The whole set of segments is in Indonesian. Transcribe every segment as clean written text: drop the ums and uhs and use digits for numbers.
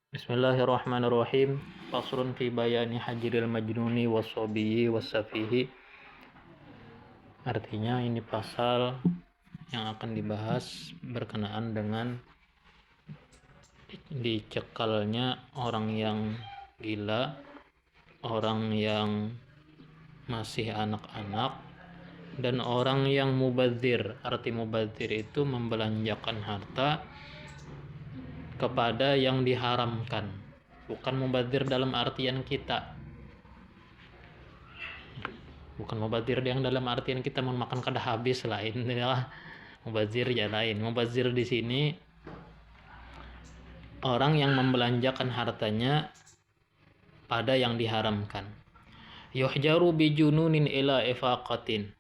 Bismillahirrahmanirrahim. Faslun fi bayani hajril majnuni wassobiyyi wassafihi. Artinya ini pasal yang akan dibahas berkenaan dengan dicekalnya orang yang gila, orang yang masih anak-anak, dan orang yang mubadzir. Arti mubadzir itu membelanjakan harta kepada yang diharamkan, bukan mubadzir dalam artian kita, memakan kada habis, lain ya. Mubadzir ya lain. Mubadzir di sini orang yang membelanjakan hartanya pada yang diharamkan. Yuhjaru bijununin ila ifaqatin,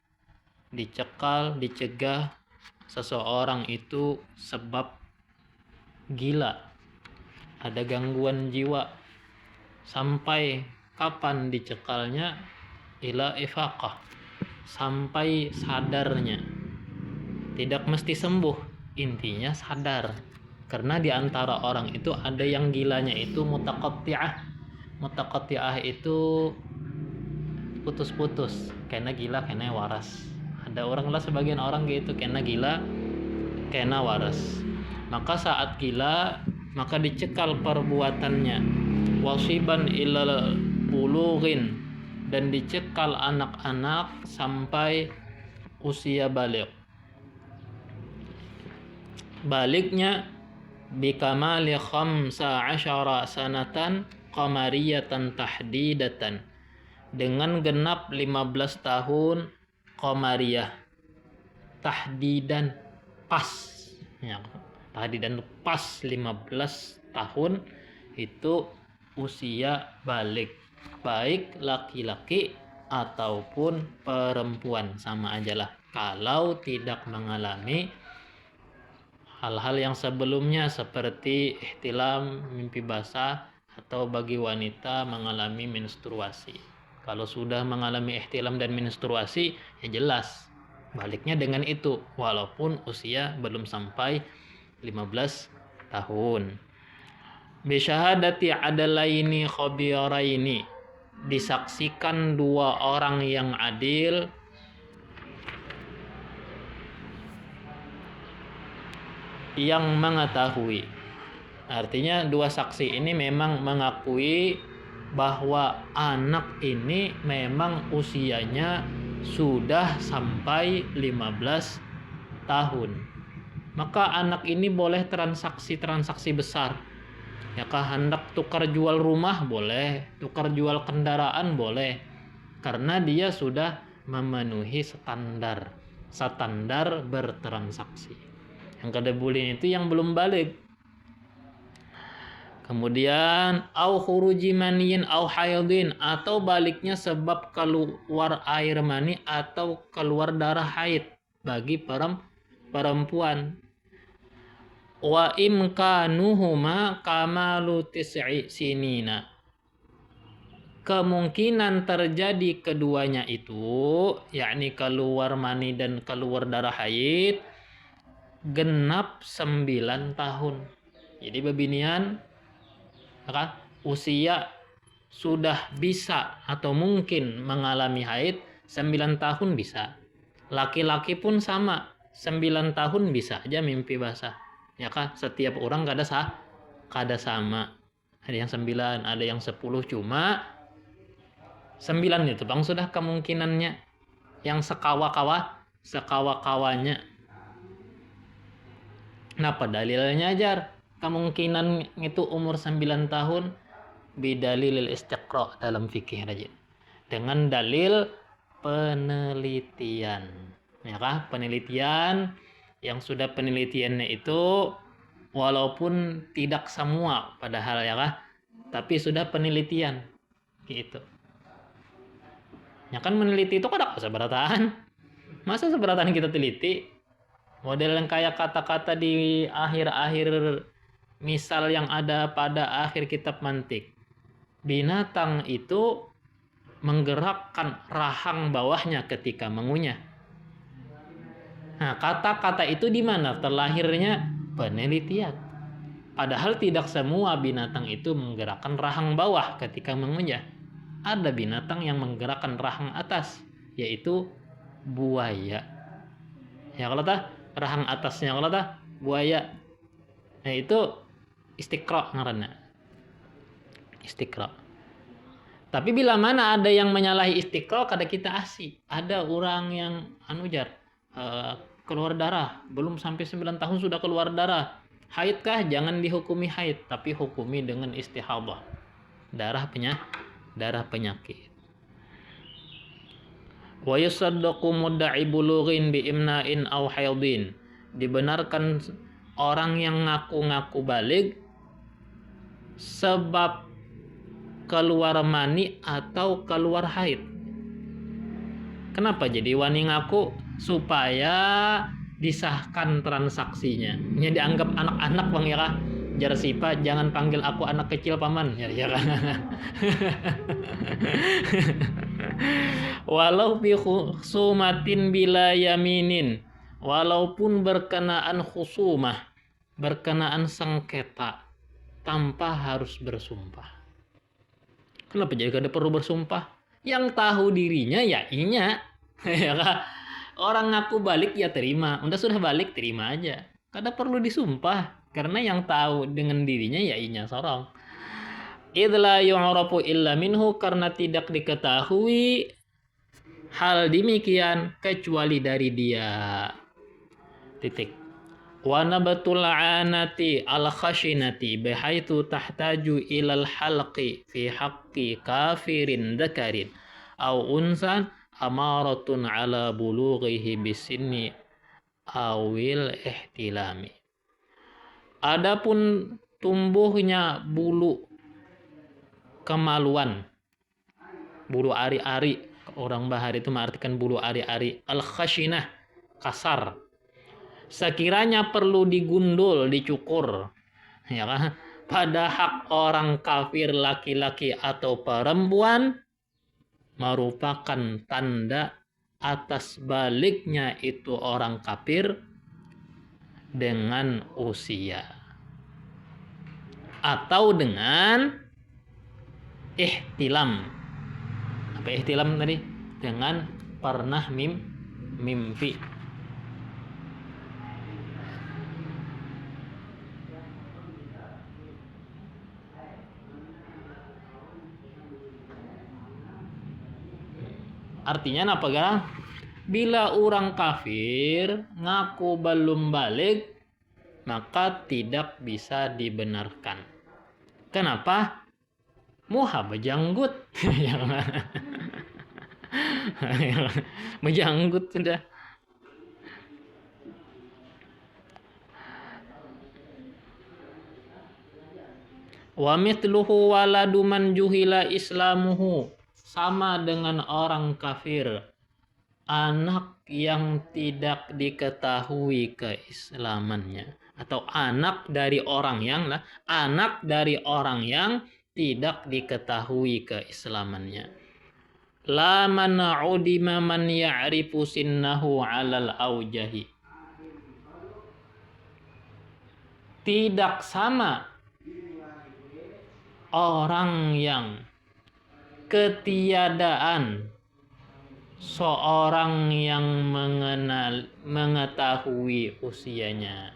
dicegah seseorang itu sebab gila, ada gangguan jiwa. Sampai kapan dicekalnya? Ila ifaqah, sampai sadarnya. Tidak mesti sembuh, intinya sadar. Karena di antara orang itu ada yang gilanya itu mutaqatti'ah. Mutaqatti'ah itu putus-putus, kena gila kena waras. Ada orang lah, sebagian orang gitu, kena gila kena waras. Maka saat gila, maka dicekal perbuatannya. Wasiban ilal bulughin, dan dicekal anak-anak sampai usia balik. Baliknya bikamali 15 sanatan qamariyatan tahdidatan, dengan genap 15 tahun qamariyah, tahdidan pas ya. Tahdidan pas 15 tahun itu usia balik, baik laki-laki ataupun perempuan, sama ajalah kalau tidak mengalami hal-hal yang sebelumnya seperti ihtilam, mimpi basah, atau bagi wanita mengalami menstruasi. Kalau sudah mengalami ihtilam dan menstruasi, ya jelas baliknya dengan itu, walaupun usia belum sampai 15 tahun. Bisyahadati adalaini khabiraini, disaksikan dua orang yang adil yang mengetahui. Artinya dua saksi ini memang mengakui bahwa anak ini memang usianya sudah sampai 15 tahun. Maka anak ini boleh transaksi besar. Ya, hendak tukar jual rumah boleh, tukar jual kendaraan boleh, karena dia sudah memenuhi standar bertransaksi. Yang kada boleh itu yang belum balik. Kemudian au khuruji maniyin au haidin, atau baliknya sebab keluar air mani atau keluar darah haid bagi perempuan. Wa imkanuhuma kamalu tis'i sinina, kemungkinan terjadi keduanya itu, yakni keluar mani dan keluar darah haid, genap 9 tahun. Jadi bebinian usia sudah bisa atau mungkin mengalami haid 9 tahun bisa. Laki-laki pun sama, 9 tahun bisa aja mimpi basah. Ya kan, setiap orang kada sama. Ada yang 9, ada yang 10, cuma 9 itu bang sudah kemungkinannya yang sekawa-kawanya. Kenapa dalilnya ajar? Kemungkinan itu umur 9 tahun bidalilil istiqra dalam fikih rajin. Dengan dalil penelitian. Ya kah? Penelitian yang sudah penelitiannya itu walaupun tidak semua padahal ya kah? Tapi sudah penelitian gitu. Ya kan meneliti itu kada seberatan. Masa seberatan kita teliti? Model yang kayak kata-kata di akhir-akhir misal yang ada pada akhir kitab mantik. Binatang itu menggerakkan rahang bawahnya ketika mengunyah. Nah, kata-kata itu di mana terlahirnya? Penelitian. Padahal tidak semua binatang itu menggerakkan rahang bawah ketika mengunyah. Ada binatang yang menggerakkan rahang atas, yaitu buaya. Ya kalau tah rahang atasnya kalau tah buaya. Nah itu istiqra ngaranna. Istiqra. Tapi bila mana ada yang menyalahi istiqra, kada kita asih. Ada orang yang anujar keluar darah, belum sampai 9 tahun sudah keluar darah. Haid kah? Jangan dihukumi haid, tapi hukumi dengan istihadah. Darah penyakit. Wa yusaddaqu mudda'i bulughin bi imna'in aw haidin. Dibenarkan orang yang ngaku-ngaku balik sebab keluar mani atau keluar haid. Kenapa jadi wani ngaku? Supaya disahkan transaksinya. Ini dianggap anak-anak bang ya kah? Jar sipa, jangan panggil aku anak kecil paman. Ya kan? Walau bi khusumatin bila yaminin. Walaupun berkenaan khusumah, berkenaan sengketa, tanpa harus bersumpah. Kenapa jadi kada perlu bersumpah? Yang tahu dirinya ya inya. Ya kan? Orang ngaku balik ya terima. Udah sudah balik terima aja. Kada perlu disumpah. Karena yang tahu dengan dirinya ya inya sorong. Idla yu'rafu illa minhu, karena tidak diketahui hal demikian kecuali dari dia. Titik. Wa nabatul anati al khashinati bihaitsu tahtaju ilal halqi fi haqqi kafirin dzakarin aw unsan amaratun ala bulughihi bisinni awil ihtilami. Adapun tumbuhnya bulu kemaluan, bulu ari-ari, orang Bahari itu mengartikan bulu ari-ari, al-khashinah, kasar. Sekiranya perlu digundul, dicukur, ya kan? Pada hak orang kafir laki-laki atau perempuan, merupakan tanda atas baliknya itu orang kafir dengan usia atau dengan ihtilam. Apa ihtilam tadi? Dengan pernah mimpi. Artinya apa kan? Bila orang kafir ngaku belum balik, maka tidak bisa dibenarkan. Kenapa? Muha bejanggut. Bejanggut sudah. Wa mithluhu waladu man juhila islamuhu. Sama dengan orang kafir, anak yang tidak diketahui keislamannya, atau anak dari orang yang tidak diketahui keislamannya. La man'udima man ya'rifu sinnahu 'alal aujahi. Tidak sama orang yang ketiadaan seorang yang mengetahui usianya.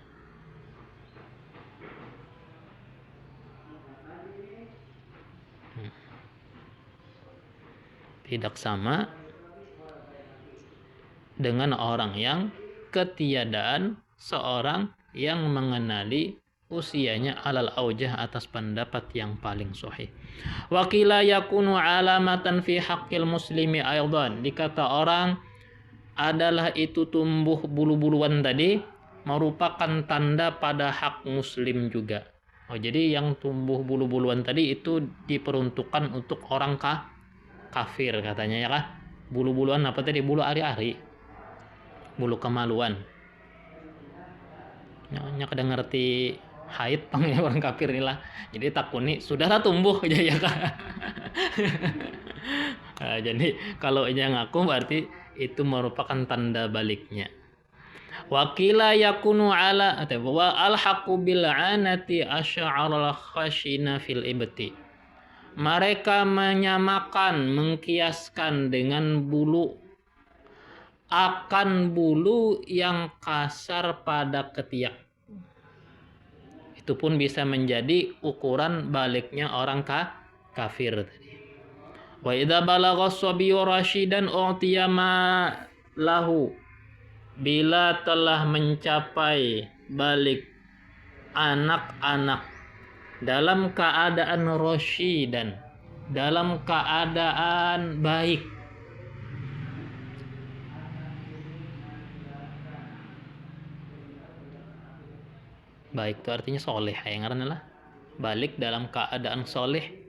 Tidak sama dengan orang yang ketiadaan seorang yang mengenali usianya alal aujah atas pendapat yang paling sahih. Wa qila yakunu alamatan fi haqqil muslimi aidan. Dikata orang adalah itu tumbuh bulu-buluan tadi merupakan tanda pada hak muslim juga. Oh, jadi yang tumbuh bulu-buluan tadi itu diperuntukkan untuk orang kafir katanya ya kah? Bulu-buluan apa tadi? Bulu ari-ari. Bulu kemaluan. Nya kada ngerti haid panggil orang kafir ni lah. Jadi takuni sudahlah tumbuh aja ya kah? Jadi kalau ia ngaku berarti itu merupakan tanda baliknya. Wakila yakunu ala wa alhaqu bil anati asy'aral khashina fil ibti. Mereka menyamakan, mengkiaskan dengan bulu akan bulu yang kasar pada ketiak. Itu pun bisa menjadi ukuran baliknya orang kafir tadi. Wa idza balagha as-sabiyyu rasyidan u'tiya ma lahu. Bila telah mencapai balik anak-anak dalam keadaan rasyidan, dalam keadaan baik, baik itu artinya soleh ya, karena lah balik dalam keadaan soleh,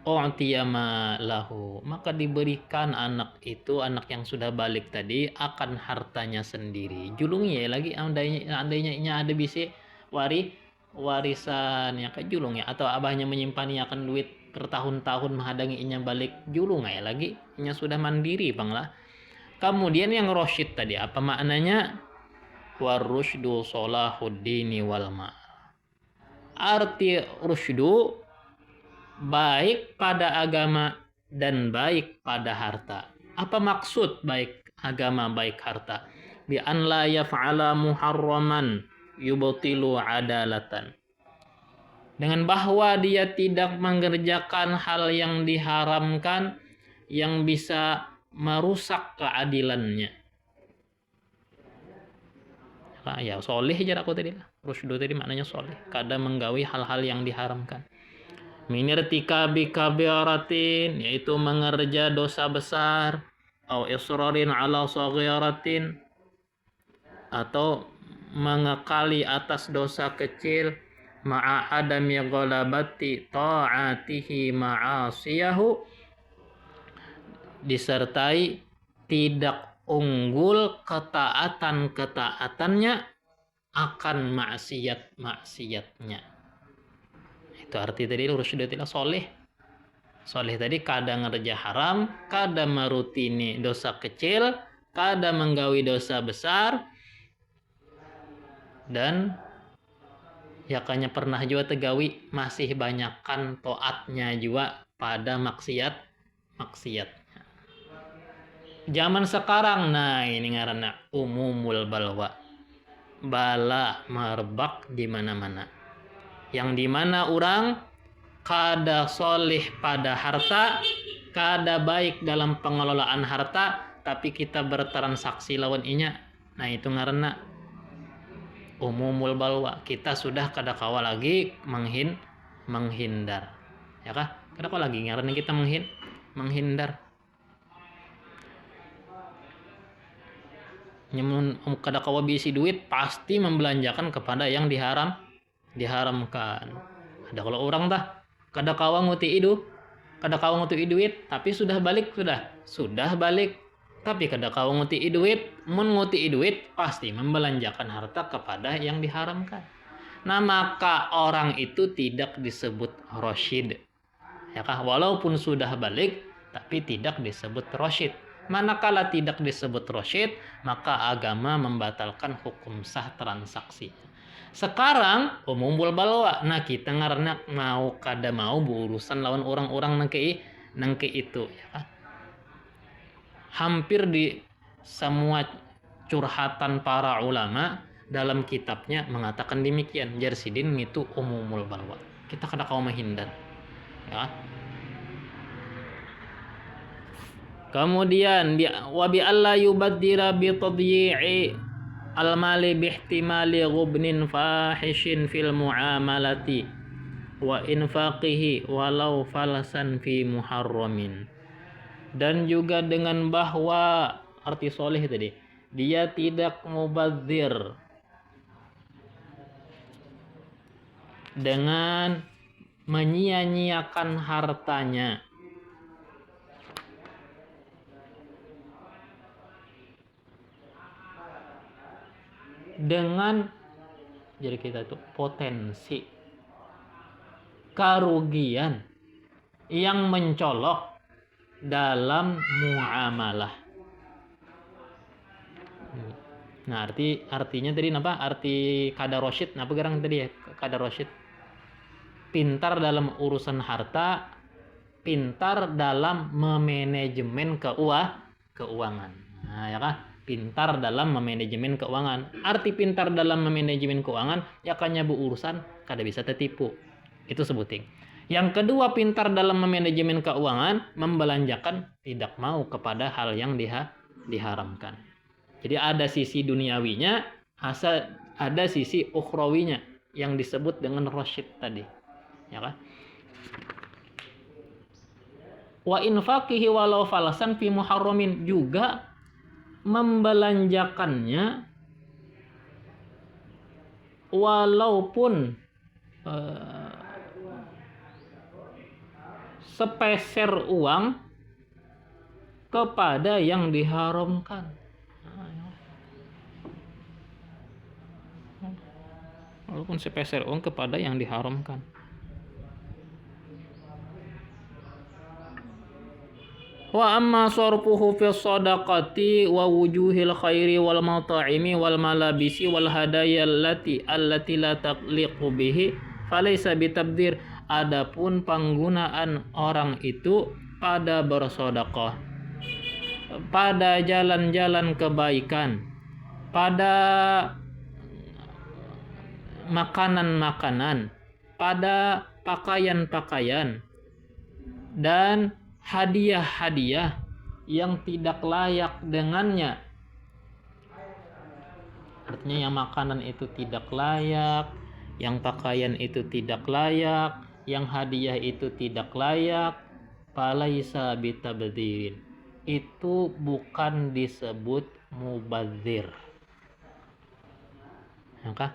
u'tiyama lahu, maka diberikan anak itu, anak yang sudah balik tadi, akan hartanya sendiri. Julung ya lagi andainya ada bisa warisan ya kayak julung ya, atau abahnya menyimpannya akan duit bertahun-tahun menghadangi inya balik, julung ya lagi inya sudah mandiri bang lah. Kemudian yang rosyid tadi apa maknanya? Warusydu solahuddini wal ma. Arti rusydu baik pada agama dan baik pada harta. Apa maksud baik agama baik harta? Bi an la yaf'ala muharraman yubtilu adalatan. Dengan bahwa dia tidak mengerjakan hal yang diharamkan yang bisa merusak keadilannya. Ya soleh aja aku tadi lah. Rusdu tadi maknanya soleh, kadang menggawi hal-hal yang diharamkan. Minirtikabi kabiratin, yaitu mengerja dosa besar, atau israrin ala saghiratin, atau mengekali atas dosa kecil, ma'a adami ghalabati ta'atihi ma'asiyahu, disertai tidak unggul ketaatan-ketaatannya akan maksiat-maksiatnya. Itu arti tadi rusydatilah soleh. Soleh tadi kadang ngerja haram, kadang merutini dosa kecil, kadang menggawi dosa besar, dan ya kayaknya pernah juga tegawi masih banyakkan toatnya juga pada maksiat. Zaman sekarang, nah ini ngaranna umumul balwa, bala merebak di mana-mana. Yang dimana orang kada soleh pada harta, kada baik dalam pengelolaan harta, tapi kita bertransaksi lawan inya. Nah itu ngaranna umumul balwa. Kita sudah kada kawa lagi menghindar. Ya kah? Kada kawa lagi ngaranna kita menghindar. Nyamun kada kawa bisi duit pasti membelanjakan kepada yang diharamkan. Ada kalau orang dah kada kawa nguti duit tapi sudah balik tapi kada kawa nguti duit, mun nguti duit pasti membelanjakan harta kepada yang diharamkan. Nah maka orang itu tidak disebut rasyid, ya kah? Walaupun sudah balik tapi tidak disebut rasyid. Manakala tidak disebut rasyid, maka agama membatalkan hukum sah transaksi. Sekarang umumul balwa. Nah kita karena mau kada mau berurusan lawan orang-orang nangke itu ya. Hampir di semua curhatan para ulama dalam kitabnya mengatakan demikian. Jarsidin itu umumul balwa. Kita kada kau menghindar. Ya. Kemudian wa bi alla yubaddira bi tadyi'i al-mali bihtimali ghubnin fahishin fil muamalati wa infaqihi walau falsan fi muharramin. Dan juga dengan bahwa arti soleh tadi, dia tidak mubadzir dengan menyia-nyiakan hartanya, dengan jadi kita itu potensi kerugian yang mencolok dalam muamalah. Nah, artinya tadi apa? Arti kada rosyid, apa gerang tadi ya? Kada rosyid. Pintar dalam urusan harta, pintar dalam memanajemen keuangan. Nah, ya kan? Pintar dalam memanajemen keuangan. Arti pintar dalam memanajemen keuangan, ya kanya berurusan kada bisa tertipu. Itu sebuting. Yang kedua, pintar dalam memanajemen keuangan, membelanjakan tidak mau kepada hal yang diharamkan. Jadi ada sisi duniawinya, ada sisi ukhrawinya yang disebut dengan rasyid tadi. Ya kan? Wa infaqihi walau falasan fi muharramin, juga membelanjakannya walaupun sepeser uang kepada yang diharamkan. Walaupun sepeser uang kepada yang diharamkan. Wa amma sarfuhu fi shadaqati wa wujuhil khairi wal mata'imi wal malabisi wal hadaya allati la taqliqu bihi falaysa bitabdir. Adapun penggunaan orang itu pada bersedekah, pada jalan-jalan kebaikan, pada makanan-makanan, pada pakaian-pakaian, dan hadiah-hadiah yang tidak layak dengannya. Artinya yang makanan itu tidak layak, yang pakaian itu tidak layak, yang hadiah itu tidak layak, falaisa bitabdzirin. Itu bukan disebut mubadzir. Maka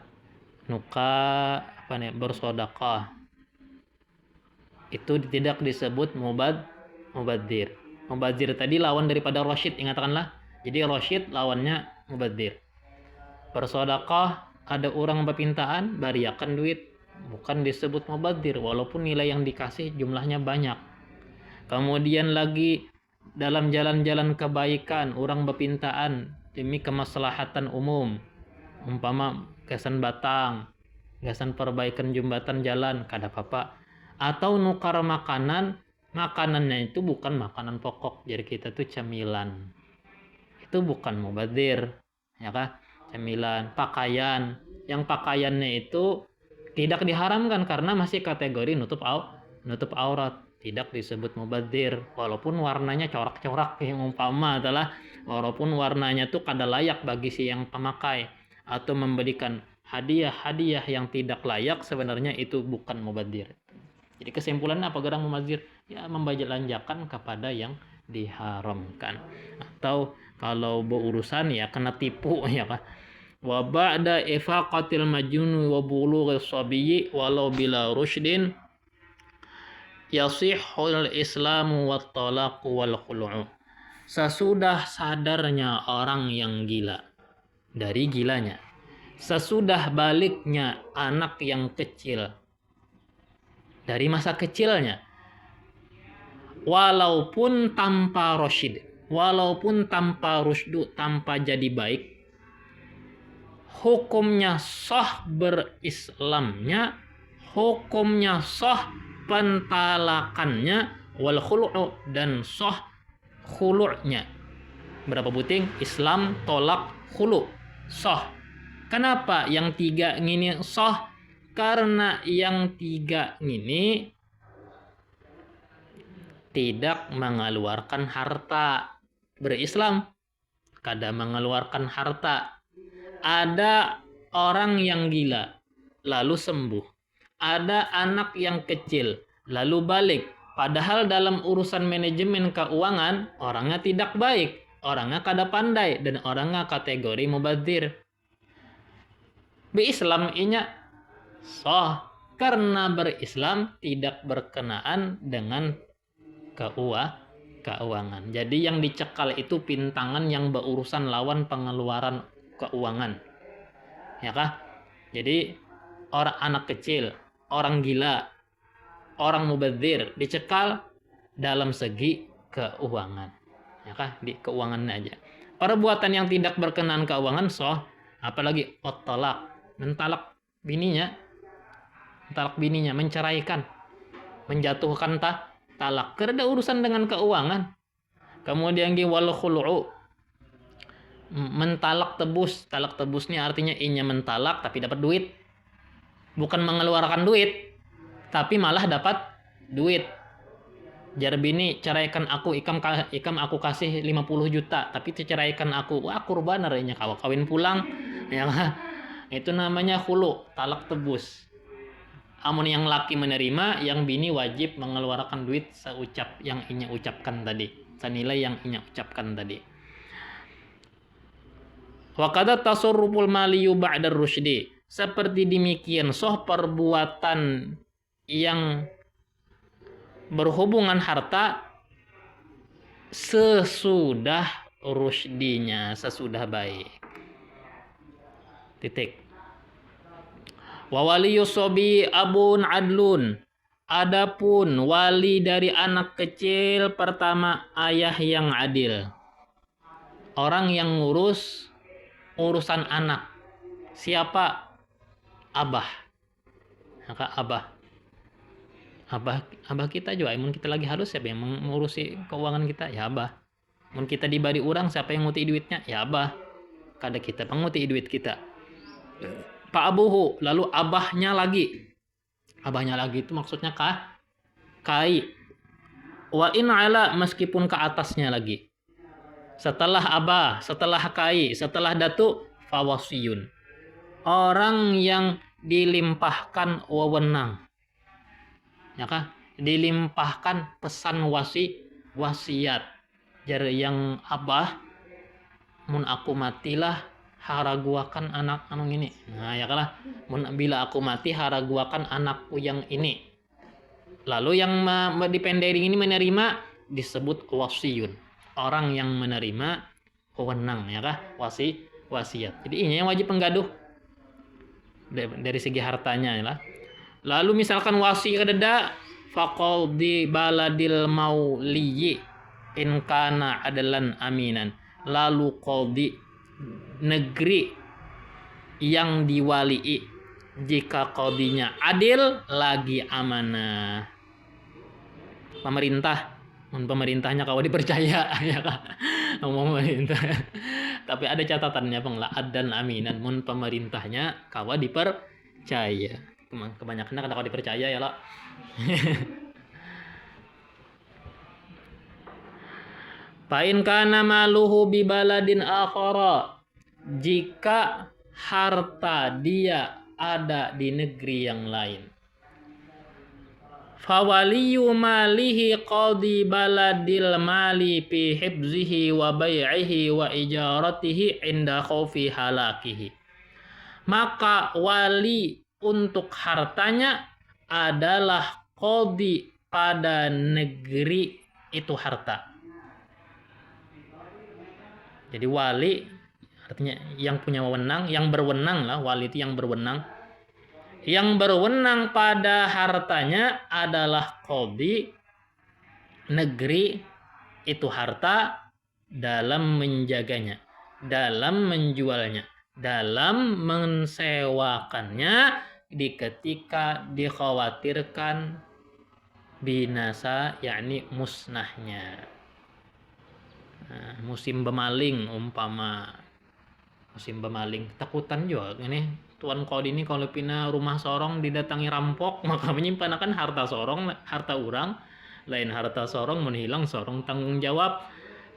bersedekah itu tidak disebut mubadzir. Mubadzir tadi lawan daripada rasyid, ingatkanlah. Jadi rasyid lawannya mubadzir. Bersedekah, ada orang berpintaan bariakan duit, bukan disebut mubadzir walaupun nilai yang dikasih jumlahnya banyak. Kemudian lagi dalam jalan-jalan kebaikan, orang berpintaan demi kemaslahatan umum, umpama gasan batang, gasan perbaikan jembatan jalan, kada apa-apa. Atau nukar makanan, makanannya itu bukan makanan pokok, jadi kita tuh camilan, itu bukan mubadzir, ya kan? Camilan, pakaian, yang pakaiannya itu tidak diharamkan karena masih kategori nutup aurat, tidak disebut mubadzir walaupun warnanya corak-corak, yang umpama adalah walaupun warnanya tuh kada layak bagi si yang pemakai, atau memberikan hadiah-hadiah yang tidak layak, sebenarnya itu bukan mubadzir. Jadi kesimpulannya apa gerang mubadzir? Ya membelanjakan kepada yang diharamkan. Atau kalau berurusan ya kena tipu, ya kan? Wa ba'da ifaqatil majnun wa bulughis sabiyyi walau bila rusydin yasihul islamu wat talaqu wal khulu'u. Sesudah sadarnya orang yang gila dari gilanya, sesudah baliknya anak yang kecil dari masa kecilnya, walaupun tanpa rasyid, walaupun tanpa rusdu, tanpa jadi baik, hukumnya sah berislamnya, hukumnya sah pentalakannya, wal khulu'u, dan sah khulu'nya. Berapa buting? Islam, tolak, khulu', sah. Kenapa yang tiga ini sah? Karena yang tiga ini tidak mengeluarkan harta. Berislam kada mengeluarkan harta. Ada orang yang gila lalu sembuh, ada anak yang kecil lalu balik, padahal dalam urusan manajemen keuangan orangnya tidak baik, orangnya kada pandai, dan orangnya kategori mubadzir. Berislam inya sah karena berislam tidak berkenaan dengan keuangan. Jadi yang dicekal itu pintangan yang berurusan lawan pengeluaran keuangan, ya kah? Jadi orang anak kecil, orang gila, orang mubadzir dicekal dalam segi keuangan, ya kah? Di keuangannya aja. Perbuatan yang tidak berkenaan keuangan sah, apalagi talak, mentalak bininya, menceraikan, menjatuhkan talak. Karena ada urusan dengan keuangan. Kemudian wal khulu'u, mentalak tebus. Talak tebusnya artinya inya mentalak tapi dapat duit. Bukan mengeluarkan duit, tapi malah dapat duit. Jar bini, ceraikan aku, ikam aku kasih 50 juta, tapi ceraikan aku. Wah, kurban artinya kawin pulang. Ya, itu namanya khulu, talak tebus. Amun yang laki menerima, yang bini wajib mengeluarkan duit seucap yang inya ucapkan tadi, senilai yang inya ucapkan tadi. Wa qad tasarruful mali ba'da rusydi. Seperti demikian soh perbuatan yang berhubungan harta sesudah rusydinya, sesudah baik. Titik. Wa waliyus sobi abun adlun. Adapun wali dari anak kecil pertama ayah yang adil. Orang yang ngurus urusan anak. Siapa? Abah. Maka abah kita juga, mun kita lagi harus siapa yang mengurusi keuangan kita? Ya abah. Mun kita dibari orang, siapa yang nguti duitnya? Ya abah. Kada kita penguti duit kita. Pak abuhu, lalu abahnya lagi. Abahnya lagi itu maksudnya kai. Wa in ala, meskipun ke atasnya lagi. Setelah abah, setelah kai, setelah datu, fawasiyun. Orang yang dilimpahkan wewenang. Ya kah? Dilimpahkan pesan wasiat. Jadi yang abah, mun aku matilah haraguakan anak anu ini. Nah ya kalah, mun bila aku mati haraguakan anakku yang ini. Lalu yang dipendering ini menerima disebut wasiyun. Orang yang menerima wewenang, ya kah? Wasiat. Jadi ini yang wajib penggaduh dari segi hartanya ya lah. Lalu misalkan wasi kededa faqal di baladil mauliyi in kana adalan aminan. Lalu qadi negeri yang diwalii jika qadinya adil lagi amanah. Pemerintahnya kalau dipercaya ya kan. Pemerintah. Tapi ada catatannya Bang, la dan aminan mun pemerintahnya kawa dipercaya. Kebanyakan kada dipercaya ya lah. Pain kana maluhu bi baladin akhara, jika harta dia ada di negeri yang lain. Fawaliyu malihi qadi baladil mali fi hibzihi wa bai'ihi wa ijaratihi inda khaufi halakihi. Maka wali untuk hartanya adalah qadi pada negeri itu harta. Jadi wali artinya yang punya wewenang, yang berwenang lah, wali itu yang berwenang. Yang berwenang pada hartanya adalah qadi negeri itu harta dalam menjaganya, dalam menjualnya, dalam mensewakannya di ketika dikhawatirkan binasa, yakni musnahnya. Nah, musim bemaling umpama musim bemaling takutan juga ini tuan kodi ini kalau pina rumah sorong didatangi rampok maka menyimpanakan harta sorong, harta orang lain harta sorong, menghilang sorong tanggung jawab,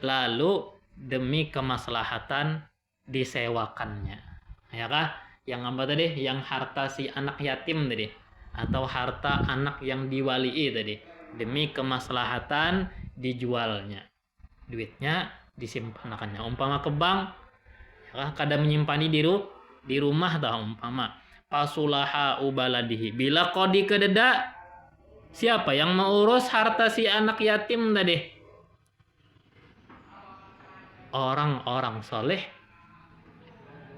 lalu demi kemaslahatan disewakannya ya kah, yang apa tadi, yang harta si anak yatim tadi atau harta anak yang diwalii tadi, demi kemaslahatan dijualnya, duitnya disimpanakannya umpama ke bank ya, kada menyimpani di rumah dah umpama pasulaha ubaladihi, bila qadi kededa siapa yang mengurus harta si anak yatim tadi, orang-orang soleh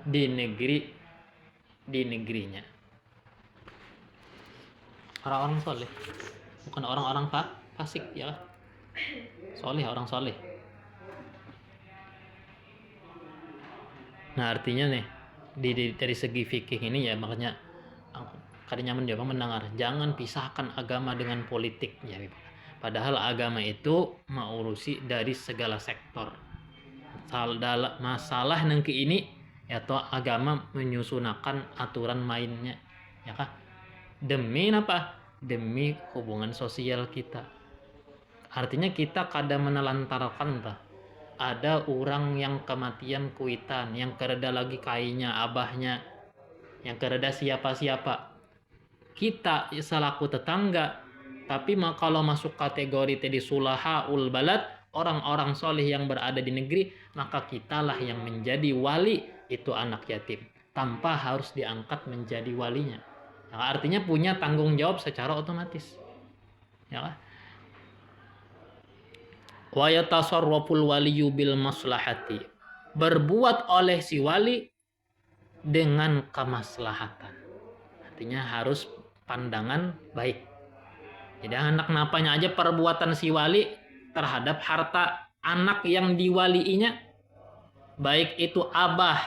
di negerinya, orang-orang soleh, bukan orang-orang fasik ya, soleh, orang soleh. Nah artinya nih dari segi fikih ini ya, makanya kadang menjawab mendengar jangan pisahkan agama dengan politik ya. Padahal agama itu mengurusi dari segala sektor. Masalah nengki ini atau agama menyusunakan aturan mainnya ya kah, demi apa, demi hubungan sosial kita. Artinya kita kadang menelantarkan tah ada orang yang kematian kuitan, yang kereda lagi kainya abahnya, yang kereda siapa-siapa, kita selaku tetangga tapi kalau masuk kategori tadi sulahaul balad, orang-orang soleh yang berada di negeri, maka kitalah yang menjadi wali itu anak yatim tanpa harus diangkat menjadi walinya. Nah, artinya punya tanggung jawab secara otomatis ya. Wa yatasarraful waliyu bil maslahati, berbuat oleh si wali dengan kemaslahatan, artinya harus pandangan baik. Jadi anak napanya aja perbuatan si wali terhadap harta anak yang diwaliinya, baik itu abah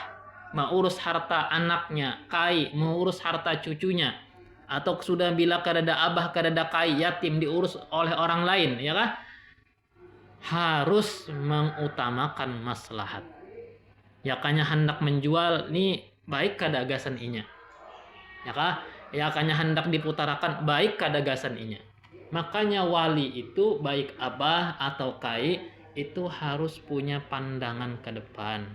mengurus harta anaknya, kai mengurus harta cucunya, atau sudah bila kadada abah kadada kai yatim diurus oleh orang lain ya kan, harus mengutamakan maslahat. Ya kanya hendak menjual nih baik kadagasan inya ya kah, ya kanya hendak diputarakan baik kadagasan inya. Makanya wali itu baik abah atau kai itu harus punya pandangan ke depan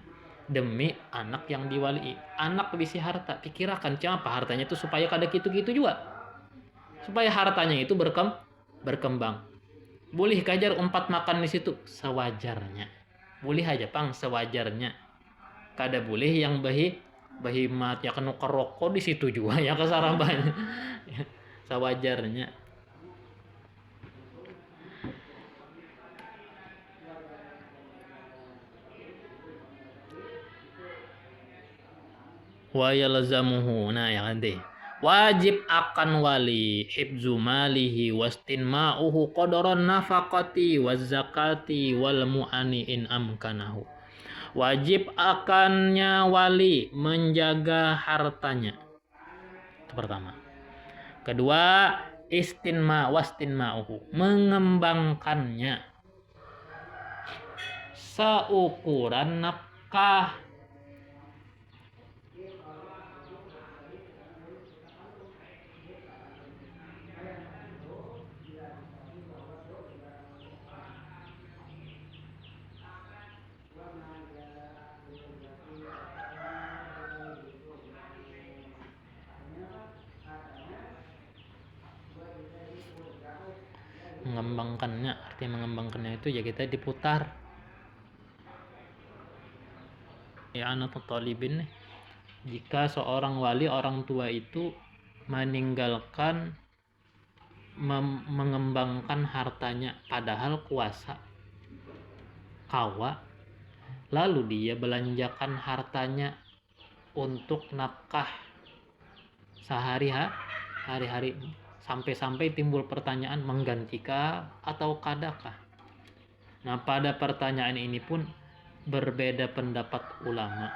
demi anak yang diwali. Anak bisi harta, pikirkan apa hartanya itu supaya kada gitu-gitu juga, supaya hartanya itu berkembang. Boleh kajar umpat makan di situ sewajarnya, boleh aja pang sewajarnya. Kada boleh yang bahimat ya kena kerokok di situ juga ya kesarabannya. Sewajarnya. Wa yalzamuhu, nah ya kan deh, wajib akan wali hibzu malihi wastinma'uhu qadaran nafaqati waz zakati wal mu'ani in amkanahu. Wajib akannya wali menjaga hartanya, itu pertama. Kedua, wastinma'uhu, mengembangkannya seukuran nafkah. Mengembangkannya, artinya mengembangkannya itu ya kita diputar ya anak talibin nih. Jika seorang wali orang tua itu meninggalkan mengembangkan hartanya padahal kuasa kawa, lalu dia belanjakan hartanya untuk nafkah hari-hari, sampai-sampai timbul pertanyaan menggantikah atau kadakah. Nah pada pertanyaan ini pun berbeda pendapat ulama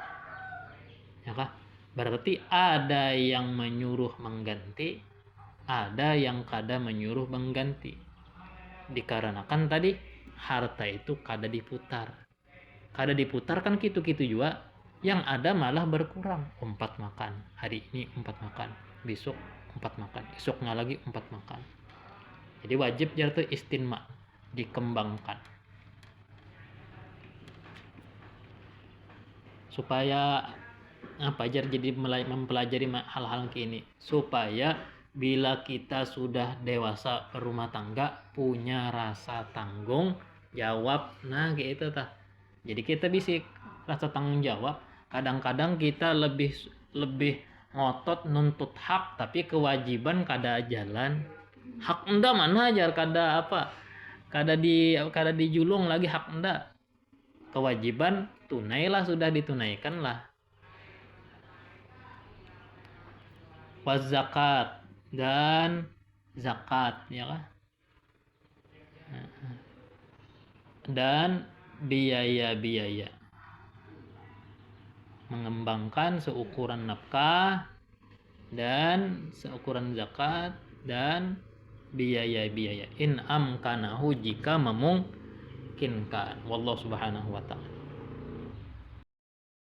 ya kah, berarti ada yang menyuruh mengganti, ada yang kada menyuruh mengganti, dikarenakan tadi harta itu kada diputar kan gitu-gitu juga, yang ada malah berkurang. 4 makan hari ini, 4 makan besok, 4 makan esoknya lagi 4 makan. Jadi wajib jatuh istinma, dikembangkan supaya apa aja, jadi mempelajari hal-hal kini supaya bila kita sudah dewasa berumah tangga punya rasa tanggung jawab. Nah gitu tah, jadi kita bisa rasa tanggung jawab. Kadang-kadang kita lebih ngotot nuntut hak tapi kewajiban kada jalan. Hak enda mana ajar kada apa, kada dijulung lagi hak enda, kewajiban tunailah, sudah ditunaikan lah. Was zakat, dan zakat ya kan, dan biaya-biaya mengembangkan seukuran nafkah dan seukuran zakat dan biaya-biaya in amkanahu jika memungkinkan. Wallahu subhanahu wa ta'ala.